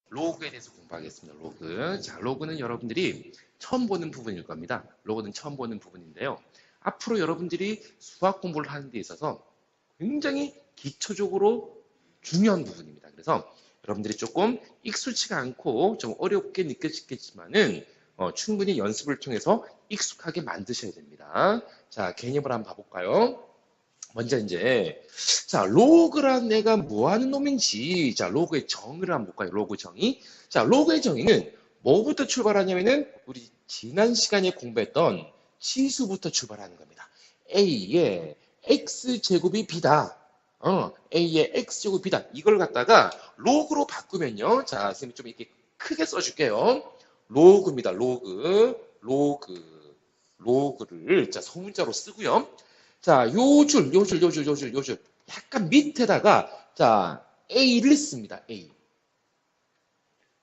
로그에 대해서 공부하겠습니다. 로그. 자, 로그는 여러분들이 처음 보는 부분일 겁니다. 로그는 처음 보는 부분인데요. 앞으로 여러분들이 수학 공부를 하는 데 있어서 굉장히 기초적으로 중요한 부분입니다. 그래서 여러분들이 조금 익숙치가 않고 좀 어렵게 느껴지겠지만은 충분히 연습을 통해서 익숙하게 만드셔야 됩니다. 자, 개념을 한번 봐볼까요? 먼저 자, 로그란 애가 뭐 하는 놈인지, 자, 로그의 정의를 한번 볼까요? 로그 정의. 자, 로그의 정의는 뭐부터 출발하냐면은 우리 지난 시간에 공부했던 치수부터 출발하는 겁니다. A의 X제곱이 B다. A의 X제곱이 B다. 이걸 갖다가 로그로 바꾸면요. 자, 선생님이 좀 이렇게 크게 써줄게요. 로그입니다. 로그를, 자, 소문자로 쓰고요. 자, 요 줄. 약간 밑에다가, 자, A를 씁니다. A.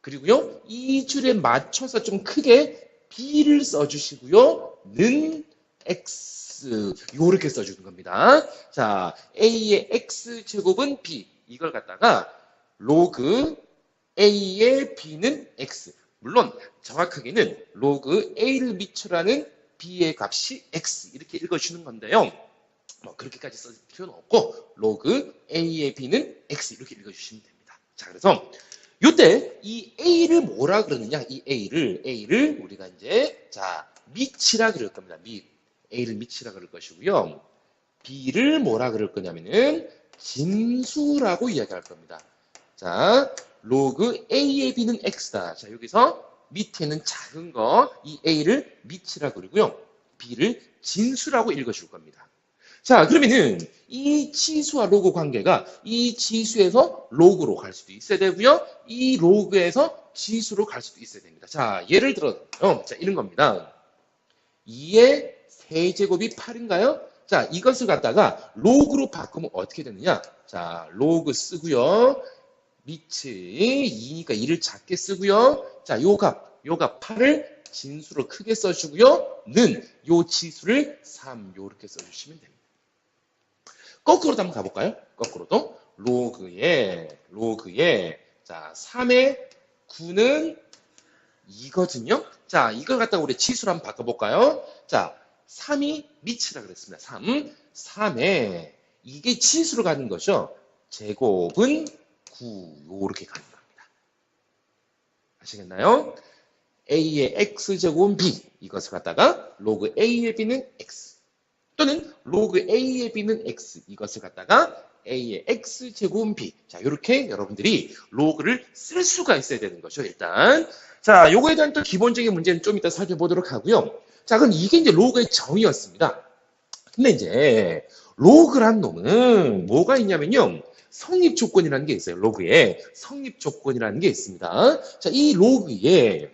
그리고요, 이 줄에 맞춰서 좀 크게 B를 써주시고요. 는 X. 요렇게 써주는 겁니다. 자, A의 X제곱은 B. 이걸 갖다가 로그 A의 B는 X. 물론, 정확하게는 로그 A를 미처라는 B의 값이 X. 이렇게 읽어주는 건데요. 뭐 그렇게까지 쓸 필요는 없고 로그 A의 B는 X 이렇게 읽어주시면 됩니다. 자, 그래서 이때 이 A를 뭐라 그러느냐? 이 A를 우리가 자, 밑이라 그럴 겁니다. A를 밑이라 그럴 것이고요. B를 뭐라 그럴 거냐면은 진수라고 이야기할 겁니다. 자, 로그 A의 B는 X다. 자, 여기서 밑에는 작은 거, 이 A를 밑이라 그러고요. B를 진수라고 읽어줄 겁니다. 자, 그러면은 이 치수와 로그 관계가 이 치수에서 로그로 갈 수도 있어야 되고요. 이 로그에서 치수로 갈 수도 있어야 됩니다. 자, 예를 들어, 자, 이런 겁니다. 2의 세제곱이 8인가요? 자, 이것을 갖다가 로그로 바꾸면 어떻게 되느냐? 자, 로그 쓰고요. 밑이 2니까 2를 작게 쓰고요. 자, 요 값 8을 진수로 크게 써주고요. 는 요 치수를 3 요렇게 써주시면 됩니다. 거꾸로도 한번 가볼까요? 거꾸로도 로그에 자, 3의 9는 2거든요. 자, 이걸 갖다가 우리 치수로 한번 바꿔볼까요? 자, 3이 밑이라 그랬습니다. 3에 이게 치수로 가는 거죠. 제곱은 9 요렇게 가는 겁니다. 아시겠나요? A의 X제곱은 B 이것을 갖다가 로그 A의 B는 X 또는 로그 A의 B는 X 이것을 갖다가 A의 X제곱은 B 자, 이렇게 여러분들이 로그를 쓸 수가 있어야 되는 거죠. 일단 자, 요거에 대한 또 기본적인 문제는 좀 이따 살펴보도록 하고요. 자, 그럼 이게 로그의 정의였습니다. 근데 로그란 놈은 뭐가 있냐면요. 성립 조건이라는 게 있어요. 로그에 성립 조건이라는 게 있습니다. 자, 이 로그에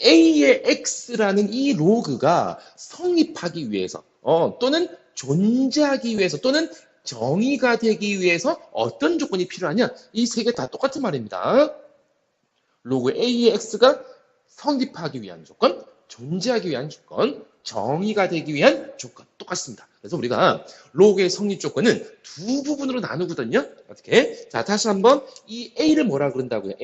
A의 X라는 이 로그가 성립하기 위해서 또는 존재하기 위해서 또는 정의가 되기 위해서 어떤 조건이 필요하냐? 이 세 개 다 똑같은 말입니다. 로그 A의 X가 성립하기 위한 조건, 존재하기 위한 조건, 정의가 되기 위한 조건 똑같습니다. 그래서 우리가 로그의 성립 조건은 두 부분으로 나누거든요. 어떻게? 자, 다시 한번 이 A를 뭐라 그런다고요?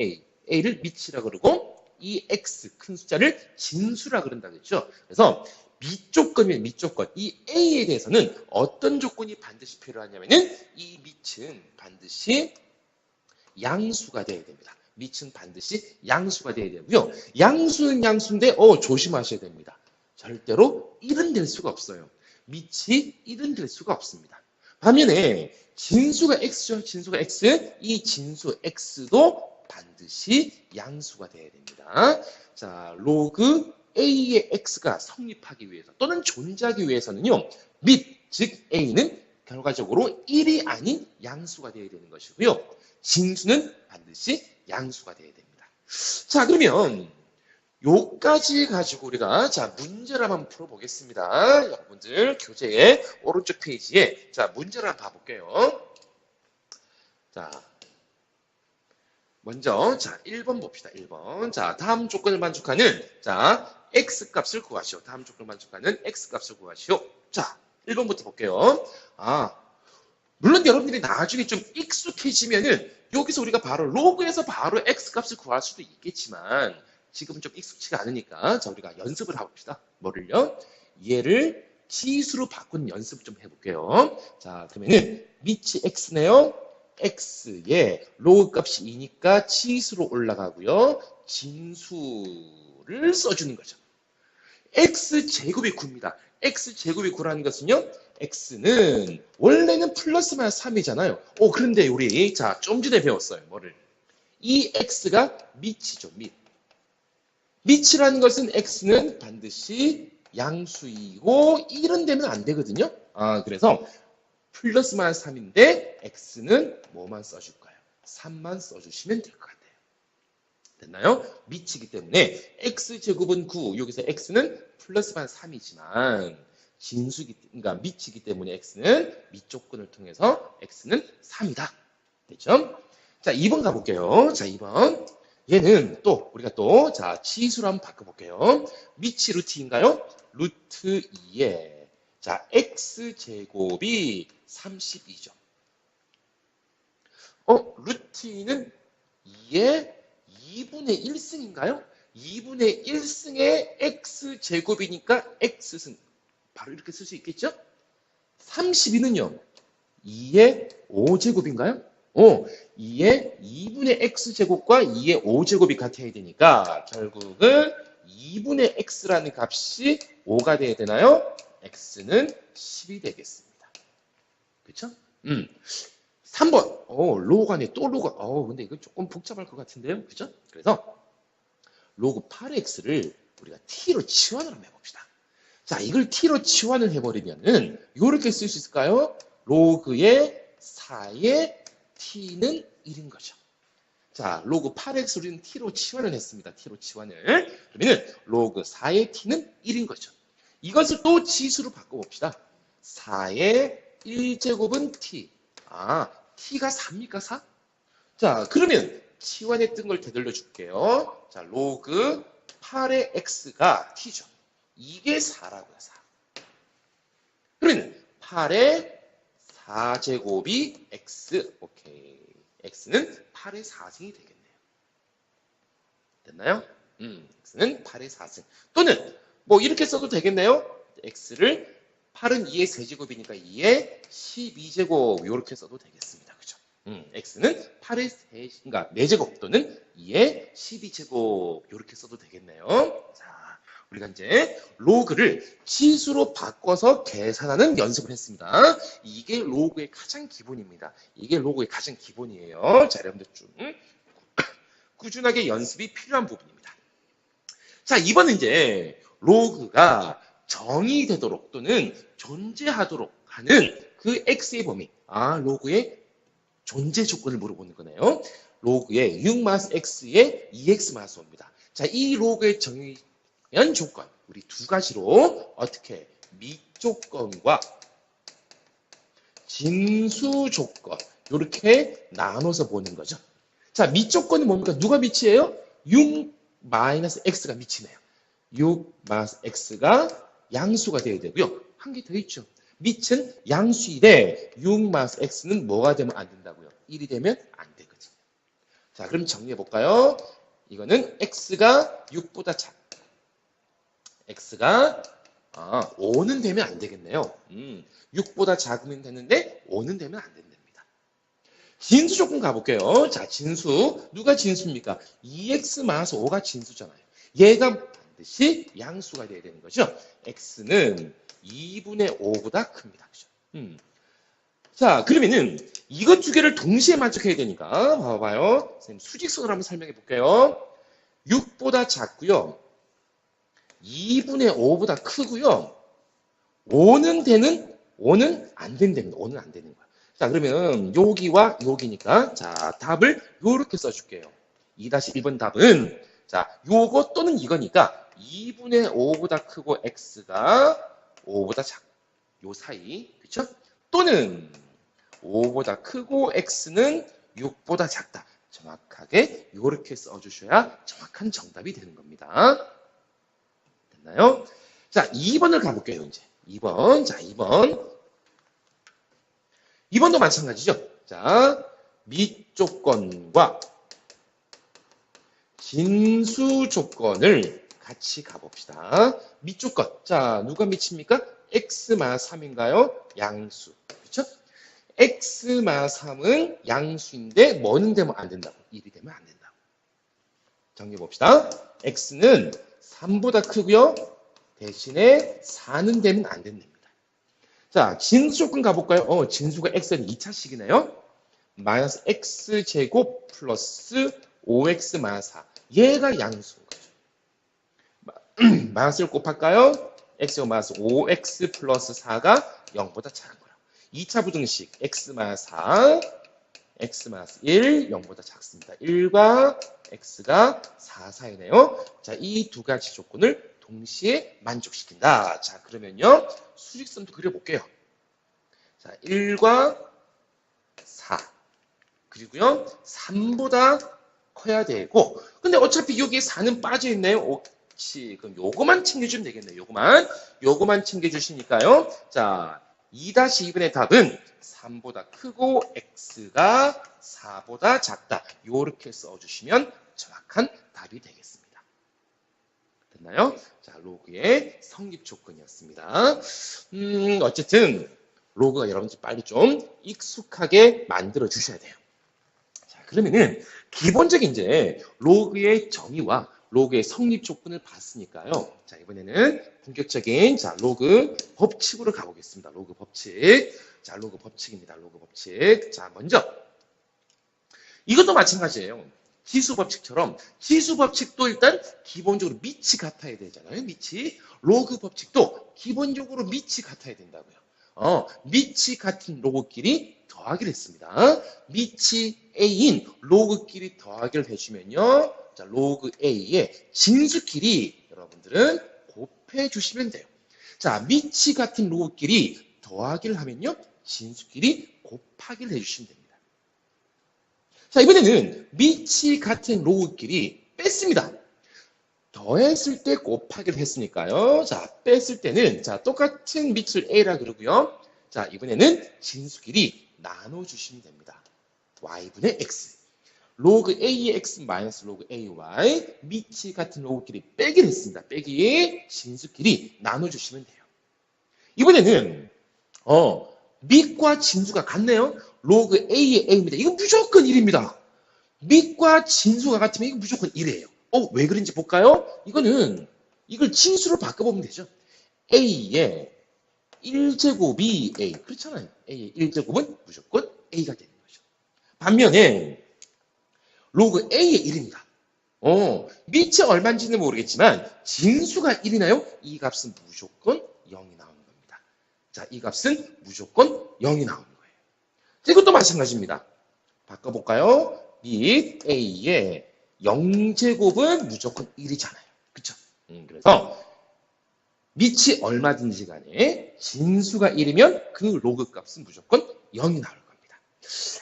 A를 밑이라 그러고 이 X 큰 숫자를 진수라 그런다 그랬죠. 그래서 밑조건이면 밑조건. 이 A에 대해서는 어떤 조건이 반드시 필요하냐면은 이 밑은 반드시 양수가 돼야 됩니다. 밑은 반드시 양수가 돼야 되고요. 양수는 양수인데 조심하셔야 됩니다. 절대로 1은 될 수가 없어요. 밑이 1은 될 수가 없습니다. 반면에 진수가 X죠. 진수가 X. 이 진수 X도 반드시 양수가 돼야 됩니다. 자, 로그 A의 X가 성립하기 위해서 또는 존재하기 위해서는요. 밑, 즉 A는 결과적으로 1이 아닌 양수가 돼야 되는 것이고요. 진수는 반드시 양수가 돼야 됩니다. 자, 그러면 요까지 가지고 우리가 자, 문제를 한번 풀어보겠습니다. 여러분들 교재의 오른쪽 페이지에 자, 문제를 한번 봐볼게요. 자, 먼저 자, 1번 봅시다. 1번. 자, 다음 조건을 만족하는 자, X 값을 구하시오. 다음 조건을 만족하는 X 값을 구하시오. 자, 1번부터 볼게요. 물론 여러분들이 나중에 좀 익숙해지면은 여기서 우리가 바로 로그에서 바로 x 값을 구할 수도 있겠지만 지금은 좀 익숙치가 않으니까 자 우리가 연습을 해봅시다. 뭐를요? 얘를 지수로 바꾸는 연습 좀 해볼게요. 자 그러면은 밑이 x네요. x에 로그 값이 2니까 지수로 올라가고요. 진수를 써주는 거죠. x제곱이 9입니다. x제곱이 9라는 것은요. x는 원래는 플러스 마이너스 3이잖아요. 그런데 우리 좀 전에 배웠어요. 뭐를? 이 x가 밑이죠. 밑이라는 것은 x는 반드시 양수이고 1은 되면 안 되거든요. 그래서 플러스 마이너스 3인데 x는 뭐만 써줄까요? 3만 써주시면 될 것 같아요. 됐나요? 밑이기 때문에 x제곱은 9, 여기서 x는 플러스 마이너스 3이지만 그러니까 밑이기 때문에 x는 밑조건을 통해서 x는 3이다. 됐죠? 자, 2번 가볼게요. 자, 2번. 얘는 또 우리가 자 치수로 한번 바꿔볼게요. 밑이 루트인가요? 루트 2에 자 x제곱이 32죠. 루트 2는 2의 2분의 1승인가요? 2분의 1승의 x제곱이니까 x승. 바로 이렇게 쓸 수 있겠죠? 32는요. 2의 5제곱인가요? 2의 2분의 x제곱과 2의 5제곱이 같아야 되니까 결국은 2분의 x라는 값이 5가 돼야 되나요? x는 10이 되겠습니다. 그렇죠? 3번. 로그 안에 또 로그. 근데 이거 조금 복잡할 것 같은데요. 그죠? 그래서 로그 8x를 우리가 t로 치환을 한번 해봅시다. 자, 이걸 t로 치환을 해버리면은 이렇게 쓸 수 있을까요? 로그의 4의 t는 1인 거죠. 자, 로그 8x 우리는 t로 치환을 했습니다. t로 치환을. 그러면은 로그 4의 t는 1인 거죠. 이것을 또 지수로 바꿔봅시다. 4의 1제곱은 t. t가 4입니까? 4? 자, 그러면 치환했던 걸 되돌려 줄게요. 자, 로그 8의 x가 t죠. 이게 4라고요, 4. 그러면 8의 4제곱이 x, 오케이. x는 8의 4승이 되겠네요. 됐나요? x는 8의 4승. 또는 뭐 이렇게 써도 되겠네요. x를 8은 2의 세제곱이니까 2의 12제곱 이렇게 써도 되겠습니다. 그죠? x는 8의 그러니까 4제곱 또는 2의 12제곱 이렇게 써도 되겠네요. 자, 우리가 이제 로그를 지수로 바꿔서 계산하는 연습을 했습니다. 이게 로그의 가장 기본입니다. 이게 로그의 가장 기본이에요. 자, 여러분들 좀 꾸준하게 연습이 필요한 부분입니다. 자, 이번은 이제 로그가 정의되도록 또는 존재하도록 하는 그 x의 범위, 로그의 존재 조건을 물어보는 거네요. 로그의 6-x의 2x-5입니다. 자, 이 로그의 정의한 조건, 우리 두 가지로 어떻게 밑조건과 진수 조건 이렇게 나눠서 보는 거죠. 자, 밑조건은 뭡니까? 누가 밑이에요? 6-x가 밑이네요. 6-x가 양수가 되어야 되고요. 한 개 더 있죠. 밑은 양수인데 6-x는 뭐가 되면 안 된다고요? 1이 되면 안 되거든요. 자, 그럼 정리해 볼까요? 이거는 x가 6보다 작다. x가 5는 되면 안 되겠네요. 6보다 작으면 되는데 5는 되면 안 된답니다. 진수 조건 가볼게요. 자, 진수. 누가 진수입니까? 2x-5가 진수잖아요. 얘가 반드시 양수가 돼야 되는 거죠. x는 2분의 5보다 큽니다. 그죠? 자, 그러면은 이것 두 개를 동시에 만족해야 되니까 봐봐요. 선생님 수직선으로 한번 설명해 볼게요. 6보다 작고요. 2분의 5보다 크고요. 5는 안 된답니다. 5는 안 되는 거야. 자, 그러면 여기와 여기니까 자, 답을 요렇게 써줄게요. 2-1번 답은 자, 요거 또는 이거니까 2분의 5보다 크고 x가 5보다 작다. 요 사이. 그쵸? 또는 5보다 크고 x는 6보다 작다. 정확하게 요렇게 써주셔야 정확한 정답이 되는 겁니다. 됐나요? 자, 2번을 가볼게요, 이제. 2번. 자, 2번. 2번도 마찬가지죠. 자, 밑조건과 진수 조건을 같이 가봅시다. 밑조건. 자, 누가 밑입니까? x마 3인가요? 양수. 그렇죠? x마 3은 양수인데 뭐는 되면 안 된다고? 1이 되면 안 된다고. 정리해 봅시다. x는 3보다 크고요. 대신에 4는 되면 안 된답니다. 자, 진수 조건 가볼까요? 진수가 x는 2차식이네요. 마이너스 x제곱 플러스 5x 마이너스 4. 얘가 양수인 거죠. 마이너스를 곱할까요? x제곱 마이너스 5x 플러스 4가 0보다 작은 거예요. 2차 부등식 x 마이너스 4, x 마이너스 1, 0보다 작습니다. 1과 x가 4 사이네요. 자, 이 두 가지 조건을 동시에 만족시킨다. 자, 그러면요. 수직선도 그려볼게요. 자, 1과 4. 그리고요. 3보다 커야 되고. 근데 어차피 여기에 4는 빠져있네요. 혹시, 그럼 요거만 챙겨주면 되겠네요. 요거만 챙겨주시니까요. 자, 2-2분의 답은 3보다 크고 x가 4보다 작다. 요렇게 써주시면 정확한 답이 되겠습니다. 됐나요? 자, 로그의 성립 조건이었습니다. 어쨌든 로그가 여러분들 빨리 좀 익숙하게 만들어 주셔야 돼요. 자, 그러면은 기본적인 이제 로그의 정의와 로그의 성립 조건을 봤으니까요. 자, 이번에는 본격적인 자, 로그 법칙으로 가보겠습니다. 로그 법칙. 자, 로그 법칙입니다. 로그 법칙. 자, 먼저 이것도 마찬가지예요. 지수 법칙처럼 지수 법칙도 일단 기본적으로 밑이 같아야 되잖아요. 밑이. 로그 법칙도 기본적으로 밑이 같아야 된다고요. 밑이 같은 로그끼리 더하기를 했습니다. 밑이 A인 로그끼리 더하기를 해주면요. 자, 로그 A의 진수끼리 여러분들은 곱해 주시면 돼요. 자, 밑이 같은 로그끼리 더하기를 하면요. 진수끼리 곱하기를 해주시면 됩니다. 자, 이번에는 밑이 같은 로그끼리 뺐습니다. 더했을 때 곱하기를 했으니까요. 자, 뺐을 때는 자, 똑같은 밑을 A라 그러고요. 자, 이번에는 진수끼리 나눠주시면 됩니다. y분의 x. 로그 A의 x 마이너스 로그 AY 밑이 같은 로그끼리 빼기를 했습니다. 빼기 진수끼리 나눠주시면 돼요. 이번에는 밑과 진수가 같네요. 로그 A의 A입니다. 이건 무조건 1입니다. 밑과 진수가 같으면 이건 무조건 1이에요. 왜 그런지 볼까요? 이걸 진수로 바꿔보면 되죠. A의 1제곱이 A. 그렇잖아요. A의 1제곱은 무조건 A가 되는 거죠. 반면에 로그 A의 1입니다. 밑이 얼마인지는 모르겠지만 진수가 1이나요? 이 값은 무조건 0이 나오는 겁니다. 자, 이 값은 무조건 0이 나오는 거예요. 자, 이것도 마찬가지입니다. 바꿔볼까요? 밑 A의 0제곱은 무조건 1이잖아요. 그쵸? 그래서 밑이 얼마든지 간에 진수가 1이면 그 로그 값은 무조건 0이 나올 겁니다.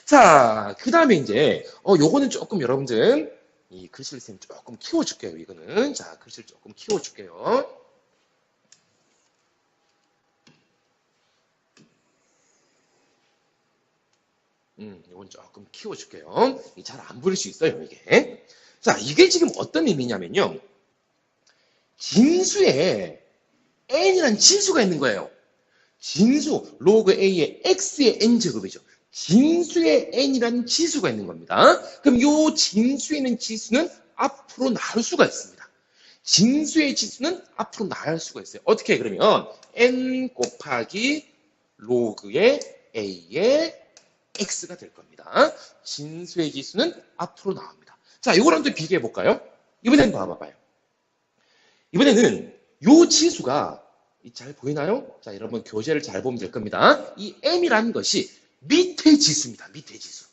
자, 그 다음에 이제 요거는 조금 여러분들 이 글씨를 쌤 조금 키워줄게요. 이거는 자, 글씨를 조금 키워줄게요. 이건 조금 키워줄게요. 잘 안 보일 수 있어요, 이게. 자, 이게 지금 어떤 의미냐면요. 진수에 n이라는 진수가 있는 거예요. 진수, 로그 A의 x의 n제곱이죠. 진수에 n이라는 지수가 있는 겁니다. 그럼 이 진수에 있는 지수는 앞으로 나올 수가 있습니다. 진수의 지수는 앞으로 나올 수가 있어요. 어떻게 그러면 n 곱하기 로그의 A의 x가 될 겁니다. 진수의 지수는 앞으로 나옵니다. 자, 이거랑 또 비교해 볼까요? 이번에는 봐봐요. 이번에는 이 지수가 잘 보이나요? 자, 여러분 교재를 잘 보면 될 겁니다. 이 m이라는 것이 밑의 지수입니다. 밑의 지수.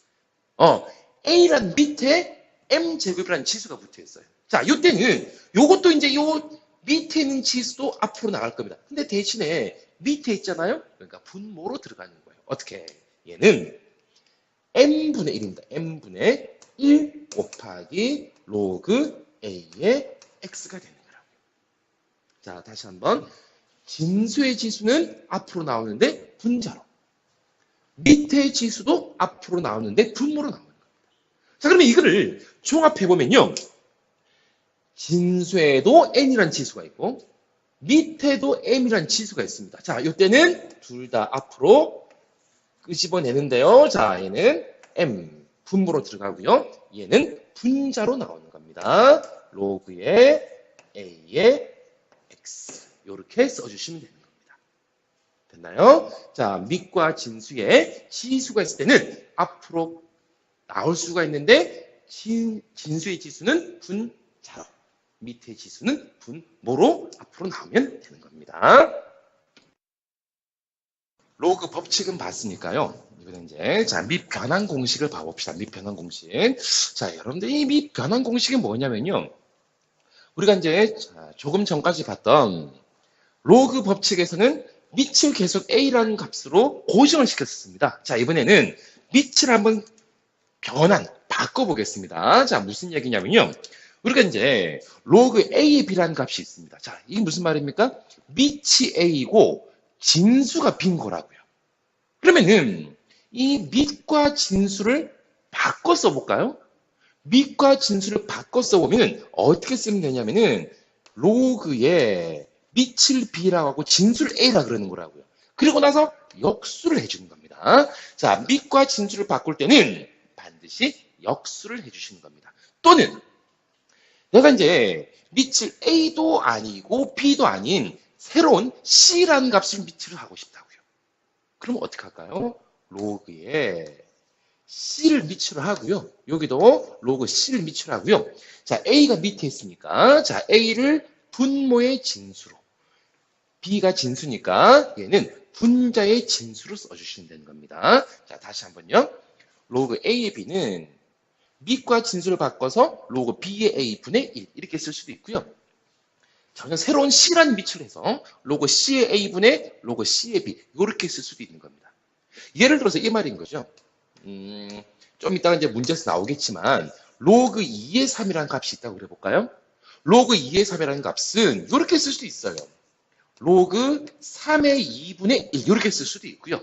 a란 밑에 m제곱이라는 지수가 붙어 있어요. 자, 이때는 요것도 이제 요 밑에 있는 지수도 앞으로 나갈 겁니다. 근데 대신에 밑에 있잖아요. 그러니까 분모로 들어가는 거예요. 어떻게? 얘는 n분의 1입니다. n분의 1 곱하기 로그 a의 x가 되는 거라고요. 자, 다시 한번 진수의 지수는 앞으로 나오는데 분자로. 밑의 지수도 앞으로 나오는데 분모로 나오는 겁니다. 자, 그러면 이거를 종합해보면요. 진수에도 n이라는 지수가 있고 밑에도 m이라는 지수가 있습니다. 자, 이때는 둘 다 앞으로 끄집어내는데요. 자, 얘는 m 분모로 들어가고요. 얘는 분자로 나오는 겁니다. 로그의 a의 x 이렇게 써주시면 되는 겁니다. 됐나요? 자, 밑과 진수에 지수가 있을 때는 앞으로 나올 수가 있는데 진수의 지수는 분자로 밑의 지수는 분모로 앞으로 나오면 되는 겁니다. 로그 법칙은 봤으니까요. 이번엔 이제 자, 밑변환 공식을 봐봅시다. 밑변환 공식. 자, 여러분들 이 밑변환 공식이 뭐냐면요. 우리가 이제 조금 전까지 봤던 로그 법칙에서는 밑을 계속 a라는 값으로 고정을 시켰습니다. 자, 이번에는 밑을 한번 바꿔보겠습니다. 자, 무슨 얘기냐면요. 우리가 이제 로그 a의 b라는 값이 있습니다. 자, 이게 무슨 말입니까? 밑이 a이고 진수가 b인 거라고요. 그러면은 이 밑과 진수를 바꿔 써볼까요? 밑과 진수를 바꿔 써보면 어떻게 쓰면 되냐면은 로그에 밑을 b라고 하고 진수를 a라 그러는 거라고요. 그리고 나서 역수를 해주는 겁니다. 자, 밑과 진수를 바꿀 때는 반드시 역수를 해주시는 겁니다. 또는 내가 이제 밑을 a도 아니고 b도 아닌 새로운 c라는 값을 밑으로 하고 싶다고요. 그럼 어떻게 할까요? 로그에 c를 밑으로 하고요. 여기도 로그 c를 밑으로 하고요. 자, a가 밑에 있으니까 자, a를 분모의 진수로 b가 진수니까 얘는 분자의 진수로 써주시면 되는 겁니다. 자, 다시 한번요. 로그 a의 b는 밑과 진수를 바꿔서 로그 b의 a 분의 1 이렇게 쓸 수도 있고요. 전혀 새로운 c라는 밑을 해서 로그 c의 a 분의 로그 c의 b 이렇게 쓸 수도 있는 겁니다. 예를 들어서 이 말인 거죠. 좀 이따가 이제 문제에서 나오겠지만 로그 2의 3이라는 값이 있다고 그래볼까요? 로그 2의 3이라는 값은 이렇게 쓸 수도 있어요. 로그 3의 2분의 1 이렇게 쓸 수도 있고요.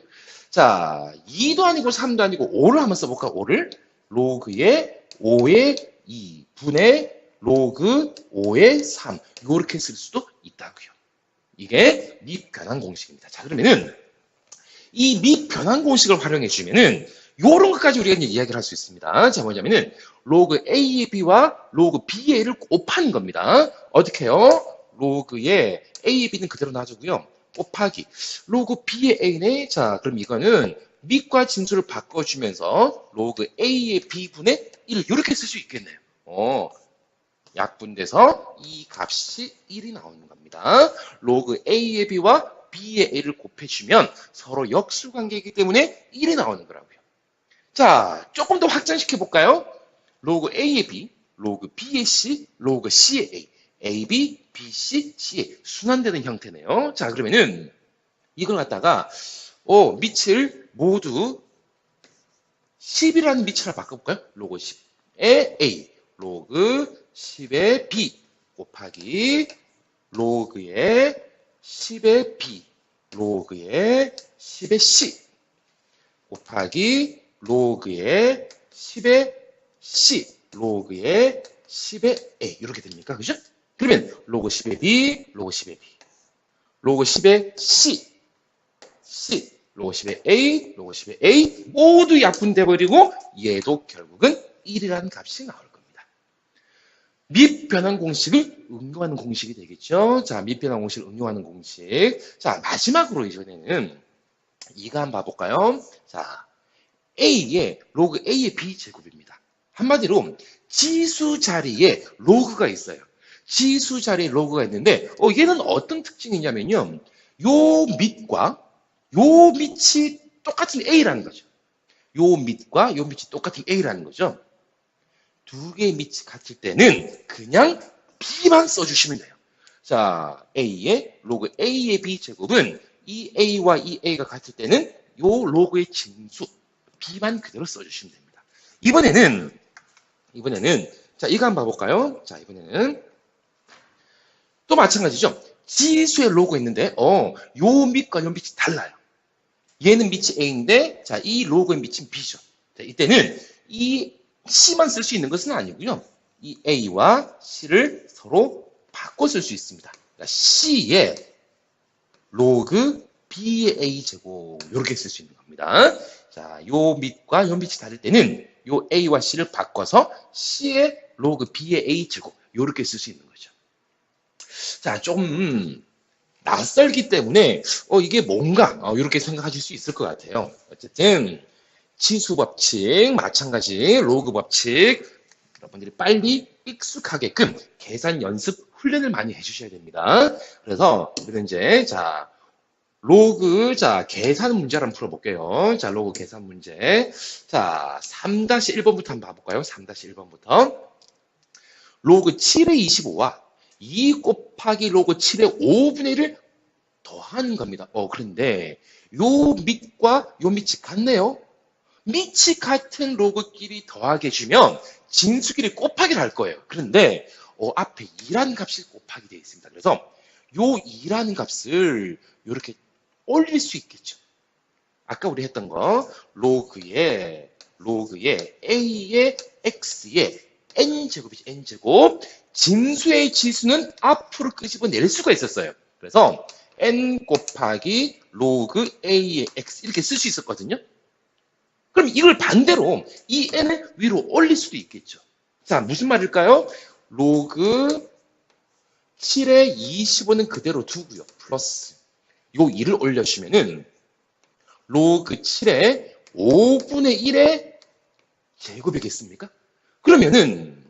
자, 2도 아니고 3도 아니고 5를 한번 써볼까? 5를 로그의 5의 2분의 로그 5의 3 이렇게 쓸 수도 있다고요. 이게 밑변환 공식입니다. 자, 그러면은 이 밑변환 공식을 활용해 주면은 이런 것까지 우리가 이제 이야기를 할 수 있습니다. 자, 뭐냐면은 로그 a의 b와 로그 b의 a를 곱하는 겁니다. 어떻게 해요? 로그의 a의 b는 그대로 놔두고요. 곱하기 로그 b의 a네. 자, 그럼 이거는 밑과 진수를 바꿔주면서 로그 a의 b분의 1 이렇게 쓸 수 있겠네요. 약분돼서 이 값이 1이 나오는 겁니다. 로그 a의 b와 b의 a를 곱해주면 서로 역수관계이기 때문에 1이 나오는 거라고요. 자, 조금 더 확장시켜 볼까요? 로그 a의 b, 로그 b의 c, 로그 c의 a, ab, bc, ca 순환되는 형태네요. 자, 그러면은 이걸 갖다가 밑을 모두 10이라는 밑으로 바꿔볼까요? 로그 10의 a, 로그 10의 b 곱하기 로그의 10의 b, 로그의 10의 c 곱하기 로그의 10의 c, 로그의 10의 a 이렇게 됩니까? 그죠? 그러면 로그 10의 b, 로그 10의 b, 로그 10의 c, 로그 10의 a, 로그 10의 a 모두 약분돼 버리고 얘도 결국은 1이라는 값이 나올 겁니다. 밑변환 공식을 응용하는 공식이 되겠죠. 자, 밑변환 공식을 응용하는 공식. 자, 마지막으로 이전에는 이거 한번 봐볼까요? 자, a의 로그 a의 b제곱입니다. 한마디로 지수 자리에 로그가 있어요. 지수 자리에 로그가 있는데 얘는 어떤 특징이냐면요. 요 밑과 요 밑이 똑같은 a라는 거죠. 요 밑과 요 밑이 똑같은 a라는 거죠. 두 개의 밑이 같을 때는 그냥 b만 써주시면 돼요. 자, a의 로그 a의 b제곱은 이 a와 이 a가 같을 때는 요 로그의 진수 b만 그대로 써주시면 됩니다. 이번에는 자, 이거 한번 봐볼까요? 자, 이번에는 또 마찬가지죠. 지수의 로그가 있는데, 요 밑과 요 밑이 달라요. 얘는 밑이 A인데, 자, 이 로그의 밑은 B죠. 자, 이때는 이 C만 쓸 수 있는 것은 아니고요. 이 A와 C를 서로 바꿔 쓸 수 있습니다. 그러니까 C의 로그 B의 A제곱, 이렇게 쓸 수 있는 겁니다. 자, 요 밑과 요 밑이 다를 때는 요 A와 C를 바꿔서 C의 로그 B의 A제곱, 이렇게 쓸 수 있는 거죠. 자, 좀 낯설기 때문에 이게 뭔가 이렇게 생각하실 수 있을 것 같아요. 어쨌든 치수 법칙 마찬가지 로그 법칙 여러분들이 빨리 익숙하게끔 계산 연습 훈련을 많이 해주셔야 됩니다. 그래서 우리는 이제 자 로그 자 계산 문제를 한번 풀어볼게요. 자 로그 계산 문제 자 3-1번부터 한번 봐볼까요? 3-1번부터 로그 7의 25와 2 곱하기 로그 7의 5분의 1을 더하는 겁니다. 그런데 요 밑과 요 밑이 같네요. 밑이 같은 로그끼리 더하게 해주면 진수끼리 곱하기를 할 거예요. 그런데 앞에 2라는 값이 곱하기 되어 있습니다. 그래서 요 2라는 값을 이렇게 올릴 수 있겠죠. 아까 우리 했던 거 로그의 A의 X의 N제곱이죠. N제곱. 진수의 지수는 앞으로 끄집어낼 수가 있었어요. 그래서 N 곱하기 로그 A의 X 이렇게 쓸 수 있었거든요. 그럼 이걸 반대로 이 N을 위로 올릴 수도 있겠죠. 자, 무슨 말일까요? 로그 7의 25는 그대로 두고요. 플러스 요 2를 올려주면은 로그 7의 5분의 1의 제곱이겠습니까? 그러면은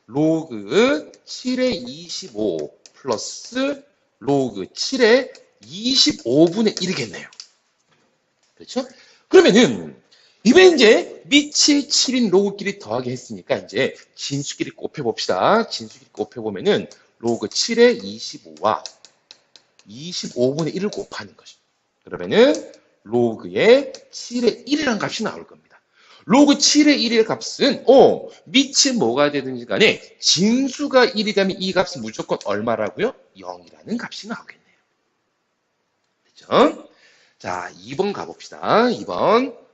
로그 7의 25 플러스 로그 7의 25분의 1이겠네요. 그렇죠? 그러면은 이번에 이제 밑이 7인 로그끼리 더하게 했으니까 이제 진수끼리 곱해봅시다. 진수끼리 곱해보면은 로그 7의 25와 25분의 1을 곱하는 거죠. 그러면은 로그의 7의 1이라는 값이 나올 겁니다. 로그 7의 1의 값은 밑이 뭐가 되든지 간에 진수가 1이 되면 이 값은 무조건 얼마라고요? 0이라는 값이 나오겠네요. 그렇죠? 자, 2번 가봅시다. 2번.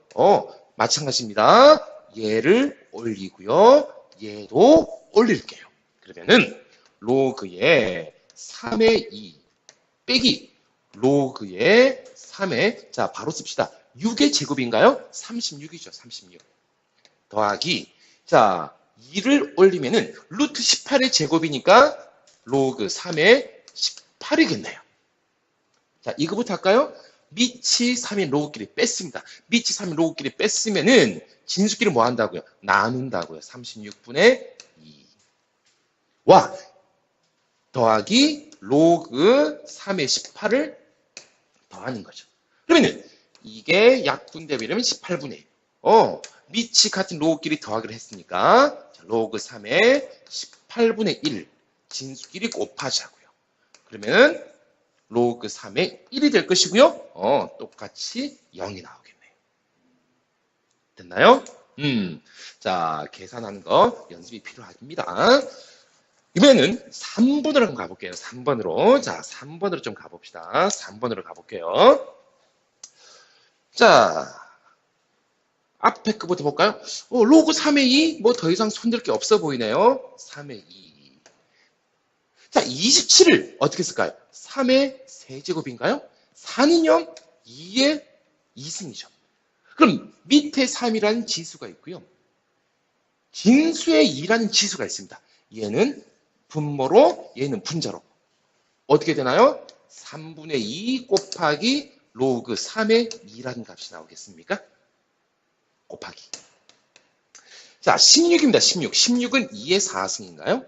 마찬가지입니다. 얘를 올리고요. 얘도 올릴게요. 그러면은 로그의 3의 2 빼기 로그의 3의 자 바로 씁시다. 6의 제곱인가요? 36이죠. 36. 더하기 자 2를 올리면은 루트 18의 제곱이니까 로그 3의 18이겠네요. 자 이거부터 할까요? 밑이 3의 로그끼리 뺐습니다. 밑이 3의 로그끼리 뺐으면은 진수끼리 뭐 한다고요? 나눈다고요. 36분의 2와 더하기 로그 3의 18을 더하는 거죠. 그러면은 이게 약분되면 18분의 1. 밑이 같은 로그끼리 더하기를 했으니까 자, 로그 3의 18분의 1 진수끼리 곱하자고요. 그러면 로그 3의 1이 될 것이고요. 똑같이 0이 나오겠네요. 됐나요? 자, 계산하는 거 연습이 필요합니다. 이번에는 3번으로 한번 가볼게요. 3번으로. 자, 3번으로 좀 가봅시다. 3번으로 가볼게요. 자, 앞에 거부터 볼까요? 로그 3의 2, 뭐 더 이상 손댈 게 없어 보이네요. 3의 2. 자, 27을 어떻게 쓸까요? 3의 세제곱인가요? 4는요? 2의 2승이죠. 그럼 밑에 3이라는 지수가 있고요. 진수의 2라는 지수가 있습니다. 얘는 분모로, 얘는 분자로. 어떻게 되나요? 3분의 2 곱하기 로그 3의 2라는 값이 나오겠습니까? 곱하기. 자, 16입니다. 16. 16은 2의 4승인가요?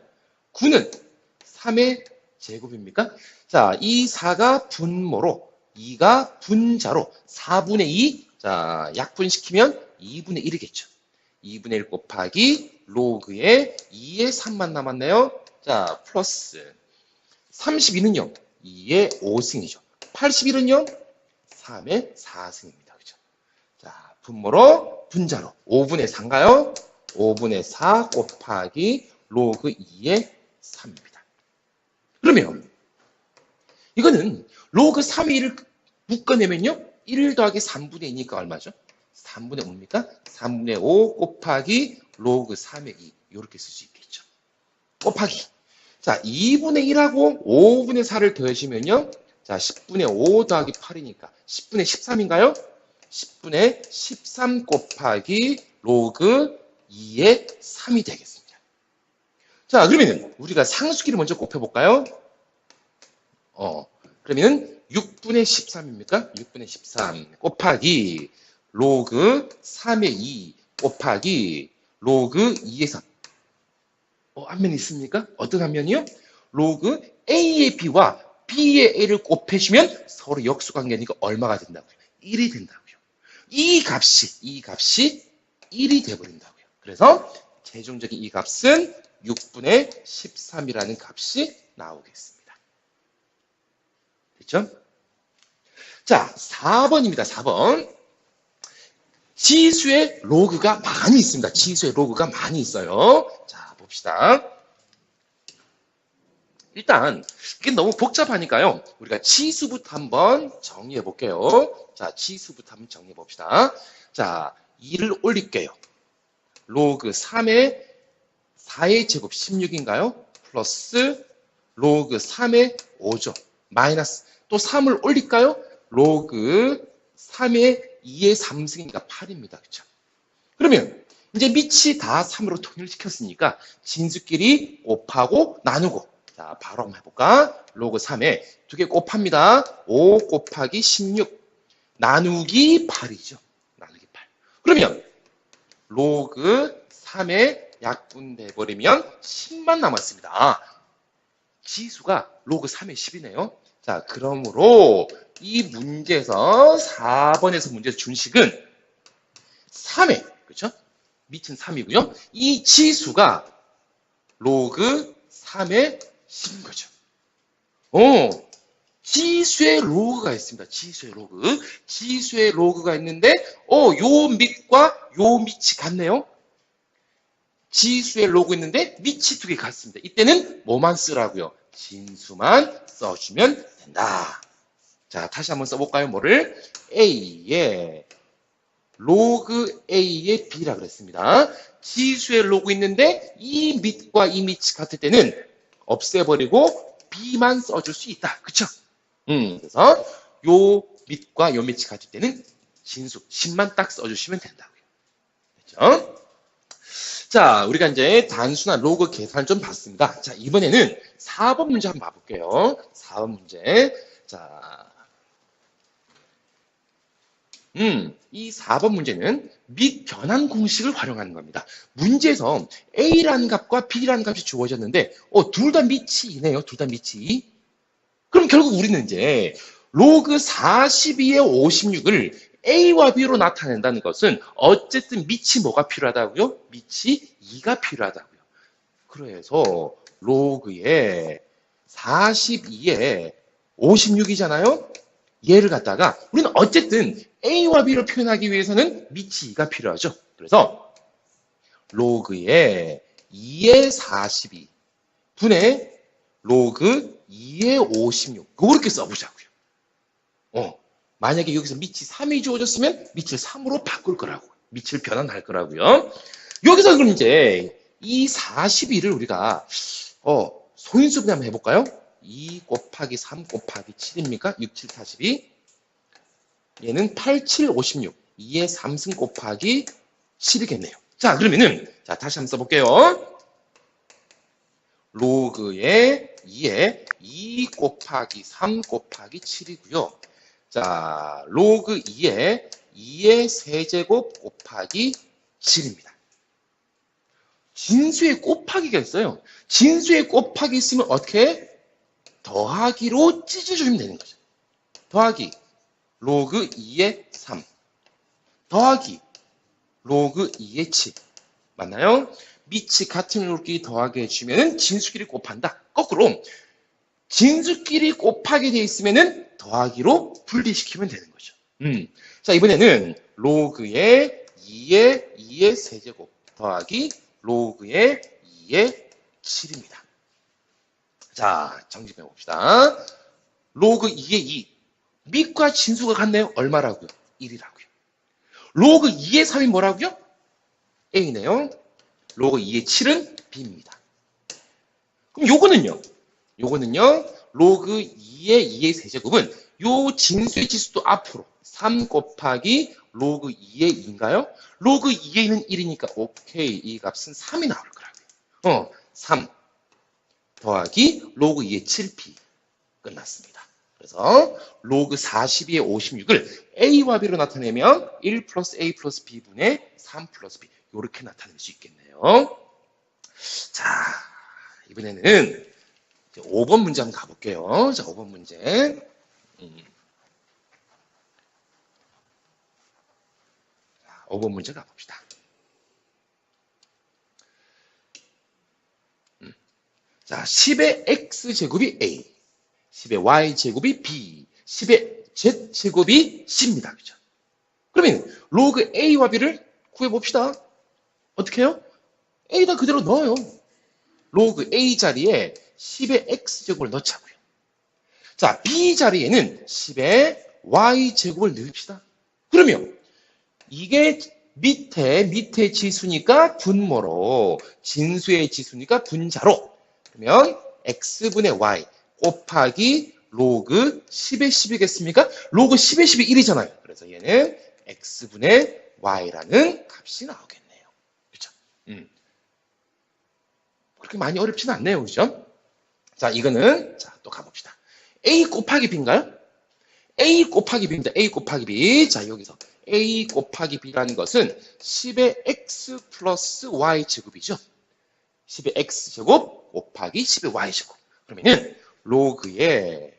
9는 3의 제곱입니까? 자, 이 4가 분모로, 2가 분자로 4분의 2, 자, 약분시키면 2분의 1이겠죠. 2분의 1 곱하기 로그에 2의 3만 남았네요. 자, 플러스 32는요. 2의 5승이죠. 81은요. 3의 4승입니다. 그죠? 자, 분모로 분자로 5분의 4인가요? 5분의 4 곱하기 로그 2의 3입니다. 그러면 이거는 로그 3의 1을 묶어내면요. 1 더하기 3분의 2니까 얼마죠? 3분의 5입니까? 3분의 5 곱하기 로그 3의 2 이렇게 쓸 수 있겠죠. 곱하기. 자, 2분의 1하고 5분의 4를 더해주면요. 자, 10분의 5 더하기 8이니까 10분의 13인가요? 10분의 13 곱하기 로그 2의 3이 되겠습니다. 자, 그러면 우리가 상수끼리 먼저 곱해볼까요? 그러면 6분의 13입니까? 6분의 13 곱하기 로그 3의 2 곱하기 로그 2의 3. 한 면 있습니까? 어떤 한 면이요? 로그 A의 B와 B의 A를 곱해주면 서로 역수관계니까 얼마가 된다고요? 1이 된다고요. 이 값이 1이 돼버린다고요. 그래서 최종적인 이 값은 6분의 13이라는 값이 나오겠습니다. 됐죠? 자, 4번입니다. 4번. 지수의 로그가 많이 있습니다. 지수의 로그가 많이 있어요. 자, 봅시다. 일단 이게 너무 복잡하니까요. 우리가 치수부터 한번 정리해 볼게요. 자, 치수부터 한번 정리해 봅시다. 자, 2를 올릴게요. 로그 3의 4의 제곱 16인가요? 플러스 로그 3의 5죠. 마이너스 또 3을 올릴까요? 로그 3의 2의 3승이니까 8입니다. 그렇죠? 그러면 이제 밑이 다 3으로 통일시켰으니까 진수끼리 곱하고 나누고 자, 바로 한번 해볼까? 로그 3에 두 개 곱합니다. 5 곱하기 16 나누기 8이죠. 나누기 8. 그러면 로그 3에 약분돼버리면 10만 남았습니다. 지수가 로그 3의 10이네요. 자, 그러므로 이 문제에서 4번에서 문제에서 준 식은 3의 그렇죠? 밑은 3이고요. 이 지수가 로그 3의 10인 거죠. 지수의 로그가 있습니다. 지수의 로그. 지수의 로그가 있는데, 요 밑과 요 밑이 같네요. 지수의 로그 있는데, 밑이 두 개 같습니다. 이때는 뭐만 쓰라고요? 진수만 써주면 된다. 자, 다시 한번 써볼까요? 뭐를? A의 로그 A의 B라 그랬습니다. 지수의 로그 있는데, 이 밑과 이 밑이 같을 때는 없애버리고, B만 써줄 수 있다. 그쵸? 그래서 요 밑과 요 밑이 같을 때는 진수 10만 딱 써주시면 된다고요. 그렇죠? 자, 우리가 이제 단순한 로그 계산 좀 봤습니다. 자, 이번에는 4번 문제 한번 봐볼게요. 4번 문제. 자, 이 4번 문제는 밑 변환 공식을 활용하는 겁니다. 문제에서 A라는 값과 B라는 값이 주어졌는데, 둘 다 밑이 2네요. 둘 다 밑이. 그럼 결국 우리는 이제 로그 42의 56을 A와 B로 나타낸다는 것은 어쨌든 밑이 뭐가 필요하다고요? 밑이 2가 필요하다고요. 그래서 로그의 42에 56이잖아요? 얘를 갖다가 우리는 어쨌든 A와 B로 표현하기 위해서는 밑이 2가 필요하죠. 그래서 로그의 2의 42 분의 로그 2의 56 그렇게 써보자고요. 만약에 여기서 밑이 3이 주어졌으면 밑을 3으로 바꿀 거라고. 밑을 변환할 거라고요. 여기서 그럼 이제 이 42를 우리가 소인수 분해 한번 해볼까요? 2 곱하기 3 곱하기 7입니까? 6, 7, 42. 얘는 8, 7, 56. 2의 3승 곱하기 7이겠네요. 자, 그러면은 자 다시 한번 써볼게요. 로그의 2에 2 곱하기 3 곱하기 7이고요. 자, 로그 2에 2의 세제곱 곱하기 7입니다. 진수에 곱하기가 있어요. 진수에 곱하기 있으면 어떻게? 더하기로 찢어주면 되는 거죠. 더하기 로그 2의 3 더하기 로그 2의 7 맞나요? 밑이 같은 이렇게 더하게 해주면 진수끼리 곱한다. 거꾸로 진수끼리 곱하게 돼 있으면 더하기로 분리시키면 되는 거죠. 자, 이번에는 로그의 2의 세제곱 더하기 로그의 2의 7입니다. 자, 정리해 봅시다. 로그 2의 2. 밑과 진수가 같네요. 얼마라고요? 1이라고요. 로그 2의 3이 뭐라고요? A네요. 로그 2의 7은 B입니다. 그럼 요거는요. 로그 2의 2의 세제곱은 요 진수의 지수도 앞으로 3 곱하기 로그 2의 2인가요? 로그 2의 2는 1이니까 오케이. 이 값은 3이 나올 거라고요. 3 더하기 로그 2의 7p 끝났습니다. 그래서 로그 42의 56을 A와 B로 나타내면 1 플러스 A 플러스 B분의 3 플러스 B 이렇게 나타낼 수 있겠네요. 자, 이번에는 5번 문제 한번 가볼게요. 자, 5번 문제. 자, 5번 문제 가봅시다. 자, 10의 X제곱이 A, 10의 Y제곱이 B, 10의 Z제곱이 C입니다. 그죠? 그러면 로그 A와 B를 구해봅시다. 어떻게 해요? A다 그대로 넣어요. 로그 A 자리에 10의 X제곱을 넣자고요. 자, B 자리에는 10의 Y제곱을 넣읍시다. 그러면 이게 밑에 지수니까 분모로, 진수의 지수니까 분자로. 그러면 X분의 Y 곱하기 로그 10의 10이겠습니까? 로그 10의 10이 1이잖아요. 그래서 얘는 X분의 Y라는 값이 나오겠네요. 그렇죠? 그렇게 많이 어렵지는 않네요. 그죠? 자, 이거는, 자, 또 가봅시다. A 곱하기 B인가요? A 곱하기 B입니다. A 곱하기 B. 자, 여기서 A 곱하기 B라는 것은 10의 X 플러스 Y 제곱이죠. 10의 X 제곱 곱하기 10의 Y 제곱. 그러면은, 로그의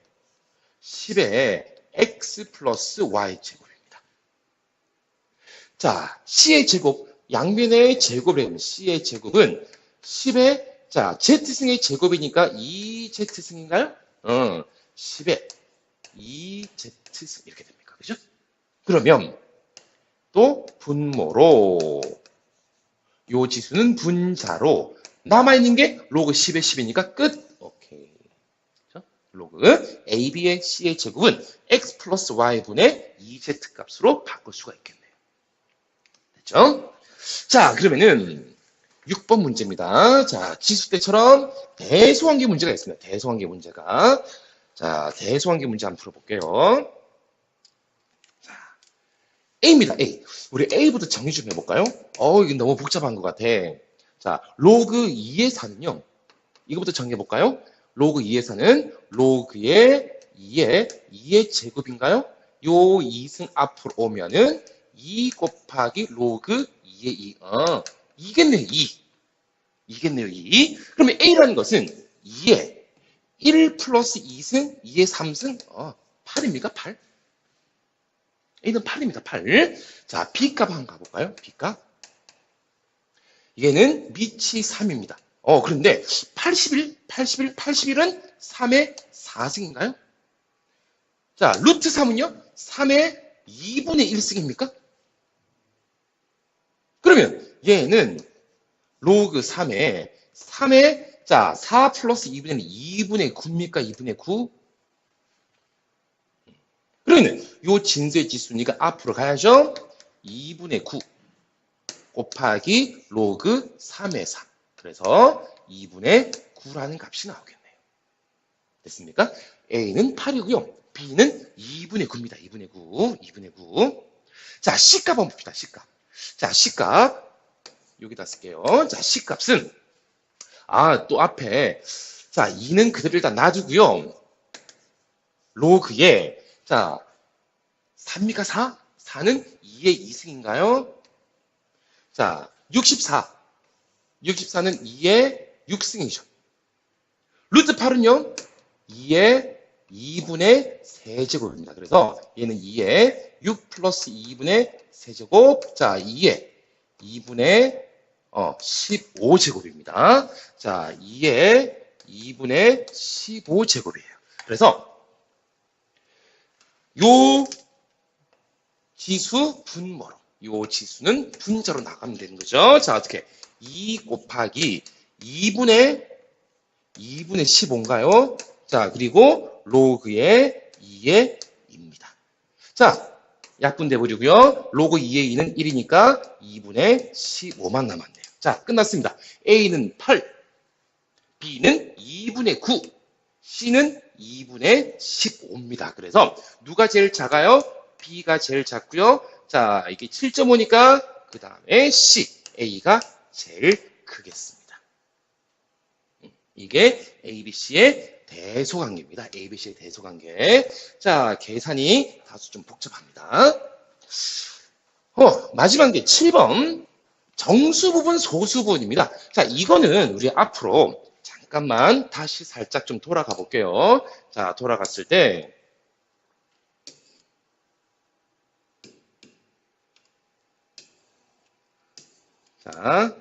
10의 X 플러스 Y 제곱입니다. 자, C의 제곱, 양면의 제곱을 하면 C의 제곱은 10의, 자, Z승의 제곱이니까 2Z승인가요? 10의 2Z승 이렇게 됩니까? 그죠? 그러면 또 분모로 요 지수는 분자로 남아있는 게 로그 10의 10이니까 끝. 오케이. 그죠? 로그 AB의 C의 제곱은 X 플러스 Y분의 2Z 값으로 바꿀 수가 있겠네요. 됐죠? 자, 그러면은 6번 문제입니다. 자, 지수 때처럼 대소관계 문제가 있습니다. 대소관계 문제가. 자, 대소관계 문제 한번 풀어볼게요. 자, A입니다. A. 우리 A부터 정리 좀 해볼까요? 이게 너무 복잡한 것 같아. 자, 로그 2의 4는요. 이거부터 정리해볼까요? 로그 2의 4는 로그의 2의 제곱인가요? 요 2승 앞으로 오면은 2 곱하기 로그 2의 2. 이겠네요, 2. 이겠네요, 2. 그러면 A라는 것은 2의 1 플러스 2승, 2의 3승, 8입니까? 8? A는 8입니다, 8. 자, B값 한번 가볼까요? B값. 얘는 밑이 3입니다. 그런데 81은 3의 4승인가요? 자, 루트 3은요? 3의 2분의 1승입니까? 그러면 얘는 로그 3의 자, 4 플러스 2분의 2분의 9입니까? 2분의 9? 그러면 요 진수의 지수니까 앞으로 가야죠. 2분의 9 곱하기 로그 3의 3. 그래서 2분의 9라는 값이 나오겠네요. 됐습니까? A는 8이고요. B는 2분의 9입니다. 2분의 9. 2분의 9. 자, C값 한번 봅시다. C값. 자, C값. 여기다 쓸게요. 자, C값은 또 앞에 자, 2는 그대로 일단 놔두고요. 로그에 자, 4입니까? 4? 4는 2의 2승인가요? 자, 64. 64는 2의 6승이죠. 루트 8은요? 2의 2분의 세제곱입니다. 그래서 얘는 2의 6 플러스 2분의 세제곱. 자, 2의 2분의 15제곱입니다. 자, 2의 2분의 15제곱이에요. 그래서 요 지수 분모로 요 지수는 분자로 나가면 되는 거죠. 자, 어떻게 2 곱하기 2분의 15인가요? 자, 그리고 로그의 2의 2입니다. 자, 약분돼 버리고요. 로그 2의 2는 1이니까 2분의 15만 남았네요. 자, 끝났습니다. A는 8, B는 2분의 9, C는 2분의 15입니다. 그래서 누가 제일 작아요? B가 제일 작고요. 자, 이게 7.5니까 그 다음에 C, A가 제일 크겠습니다. 이게 ABC의 대소관계입니다. ABC의 대소관계. 자, 계산이 다소 좀 복잡합니다. 마지막 게 7번. 정수 부분, 소수 부분입니다. 자, 이거는 우리 앞으로 잠깐만 다시 살짝 좀 돌아가 볼게요. 자, 돌아갔을 때 자,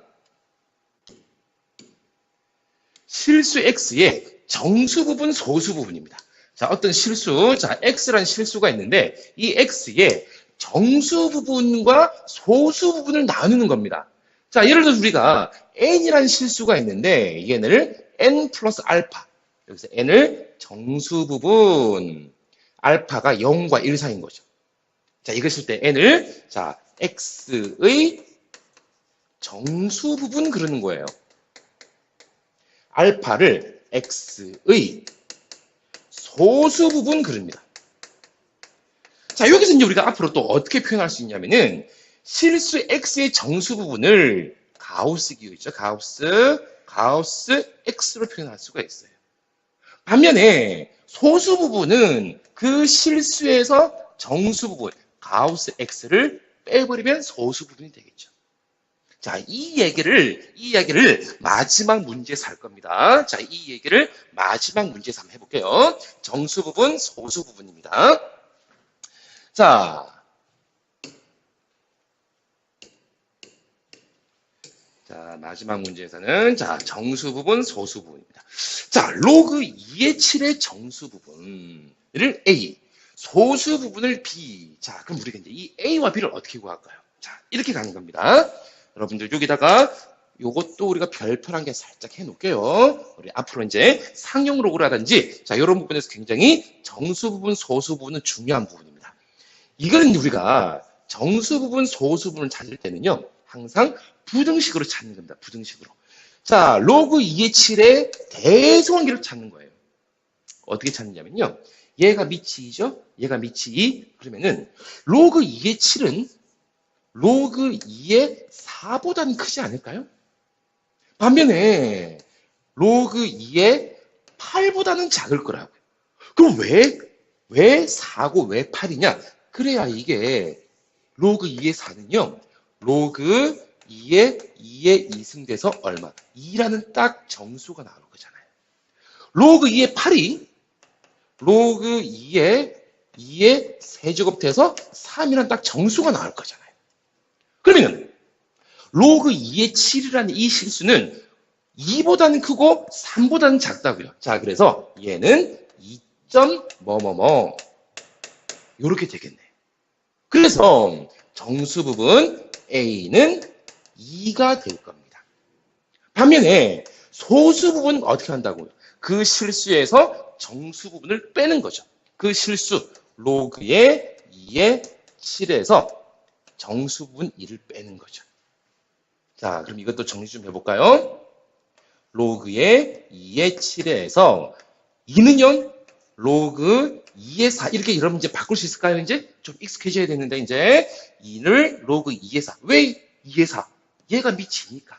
실수 x의 정수 부분, 소수 부분입니다. 자, 어떤 실수, 자, x라는 실수가 있는데 이 x의 정수 부분과 소수 부분을 나누는 겁니다. 자, 예를 들어서 우리가 n이라는 실수가 있는데 얘를 n 플러스 알파, 여기서 n을 정수 부분, 알파가 0과 1 사이인 거죠. 자, 이걸 쓸 때 n을 자, x의 정수 부분 그러는 거예요. 알파를 x의 소수 부분 그립니다. 자, 여기서 이제 우리가 앞으로 또 어떻게 표현할 수 있냐면은 실수 x의 정수 부분을 가우스 기호 있죠. 가우스 x로 표현할 수가 있어요. 반면에 소수 부분은 그 실수에서 정수 부분 가우스 x를 빼버리면 소수 부분이 되겠죠. 자, 이 얘기를 마지막 문제에서 할 겁니다. 자, 이 얘기를 마지막 문제에서 한번 해볼게요. 정수 부분, 소수 부분입니다. 자, 마지막 문제에서는 자, 정수 부분, 소수 부분입니다. 자, 로그 2의 7의 정수 부분을 A, 소수 부분을 B. 자, 그럼 우리가 이제 이 A와 B를 어떻게 구할까요? 자, 이렇게 가는 겁니다. 여러분들 여기다가 요것도 우리가 별표 한 개 살짝 해놓을게요. 우리 앞으로 이제 상용 로그라든지 자, 이런 부분에서 굉장히 정수 부분, 소수 부분은 중요한 부분입니다. 이거는 우리가 정수 부분, 소수 부분을 찾을 때는요, 항상 부등식으로 찾는 겁니다. 부등식으로. 자, 로그 2의 7의 대소관계를 찾는 거예요. 어떻게 찾느냐면요. 얘가 밑이 2죠? 얘가 밑이 2. 그러면은 로그 2의 7은 로그 2의 4보다는 크지 않을까요? 반면에 로그 2의 8보다는 작을 거라고요. 그럼 왜 4고 왜 8이냐? 그래야 이게 로그 2의 4는요. 로그 2의 2승돼서 얼마? 2라는 딱 정수가 나올 거잖아요. 로그 2의 8이 로그 2의 세제곱 돼서 3이라는 딱 정수가 나올 거잖아요. 그러면 로그 2의 7이라는 이 실수는 2보다는 크고 3보다는 작다고요. 자, 그래서 얘는 2점 뭐뭐뭐 이렇게 되겠네요. 그래서 정수 부분 A는 2가 될 겁니다. 반면에 소수 부분은 어떻게 한다고요? 그 실수에서 정수 부분을 빼는 거죠. 그 실수 로그의 2의 7에서 정수 부분 2를 빼는 거죠. 자, 그럼 이것도 정리 좀 해볼까요? 로그의 2의 7에서 2는요, 로그 2의 4. 이렇게 여러분 이제 바꿀 수 있을까요? 이제 좀 익숙해져야 되는데, 이제 2를 로그 2의 4. 왜 2의 4? 얘가 밑이 2니까.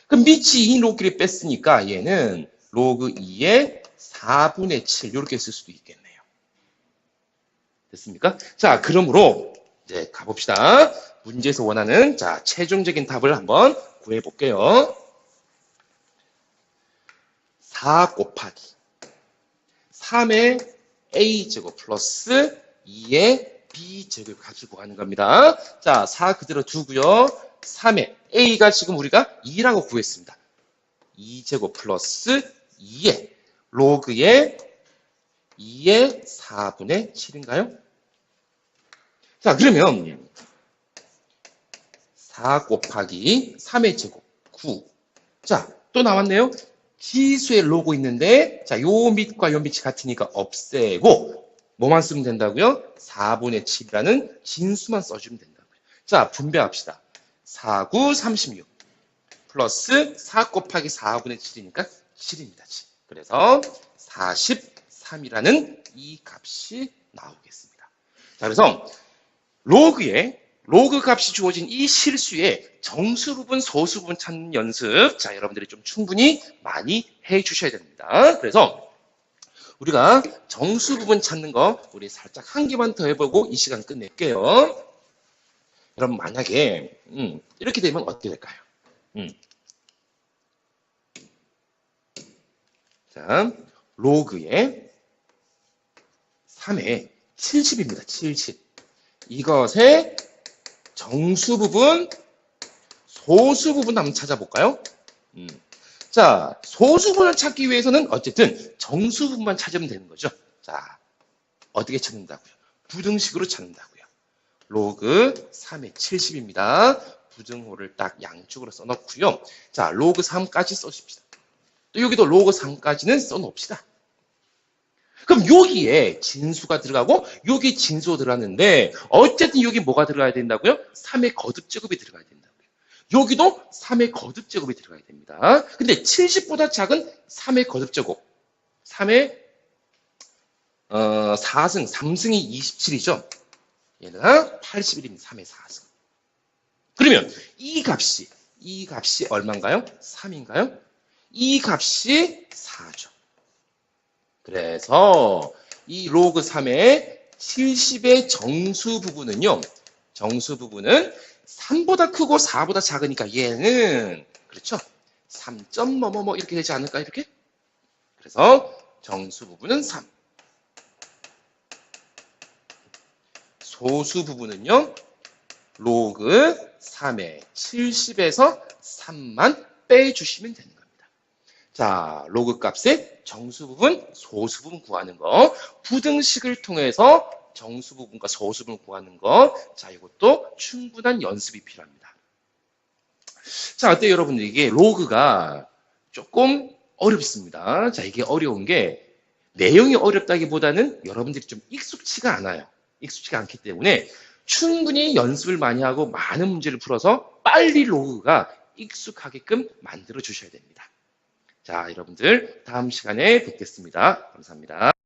그럼 밑이 2 로그를 뺐으니까 얘는 로그 2의 4분의 7. 이렇게 쓸 수도 있겠네요. 됐습니까? 자, 그러므로 이제 가봅시다. 문제에서 원하는 자, 최종적인 답을 한번 구해 볼게요. 4 곱하기 3의 a제곱 플러스 2의 b제곱 가지고 가는 겁니다. 자, 4 그대로 두고요. 3의 a가 지금 우리가 2라고 구했습니다. 2제곱 플러스 2의 로그의 2의 4분의 7인가요? 자, 그러면 4 곱하기 3의 제곱 9. 자, 또 나왔네요. 지수의 로그 있는데, 자, 요 밑과 요 밑이 같으니까 없애고, 뭐만 쓰면 된다고요? 4분의 7이라는 진수만 써주면 된다고요. 자, 분배합시다. 4, 9, 36. 플러스 4 곱하기 4분의 7이니까 7입니다. 7. 그래서 43이라는 이 값이 나오겠습니다. 자, 그래서 로그 값이 주어진 이 실수의 정수 부분, 소수 부분 찾는 연습. 자, 여러분들이 좀 충분히 많이 해 주셔야 됩니다. 그래서 우리가 정수 부분 찾는 거 우리 살짝 한 개만 더 해보고 이 시간 끝낼게요. 여러분 만약에 이렇게 되면 어떻게 될까요? 자, 로그의 3의 70입니다. 70. 이것의 정수 부분, 소수 부분 한번 찾아볼까요? 자, 소수 부분을 찾기 위해서는 어쨌든 정수 부분만 찾으면 되는 거죠. 자, 어떻게 찾는다고요? 부등식으로 찾는다고요. 로그 3의 70입니다. 부등호를 딱 양쪽으로 써놓고요. 자, 로그 3까지 써줍시다. 또 여기도 로그 3까지는 써놓읍시다. 그럼 여기에 진수가 들어가고 여기 진수가 들어갔는데 어쨌든 여기 뭐가 들어가야 된다고요? 3의 거듭제곱이 들어가야 된다고요. 여기도 3의 거듭제곱이 들어가야 됩니다. 근데 70보다 작은 3의 거듭제곱. 3의 4승, 3승이 27이죠. 얘가 81입니다. 3의 4승. 그러면 이 값이 얼마인가요? 3인가요? 이 값이 4죠. 그래서 이 로그 3의 70의 정수 부분은요. 정수 부분은 3보다 크고 4보다 작으니까 얘는 그렇죠. 3점 뭐뭐뭐 이렇게 되지 않을까 이렇게? 그래서 정수 부분은 3. 소수 부분은요. 로그 3의 70에서 3만 빼주시면 되는 겁니다. 자, 로그 값의 정수 부분, 소수 부분 구하는 거. 부등식을 통해서 정수 부분과 소수 부분 구하는 거. 자, 이것도 충분한 연습이 필요합니다. 자, 어때요, 여러분들? 이게 로그가 조금 어렵습니다. 자, 이게 어려운 게 내용이 어렵다기보다는 여러분들이 좀 익숙치가 않아요. 익숙치가 않기 때문에 충분히 연습을 많이 하고 많은 문제를 풀어서 빨리 로그가 익숙하게끔 만들어 주셔야 됩니다. 자, 여러분들 다음 시간에 뵙겠습니다. 감사합니다.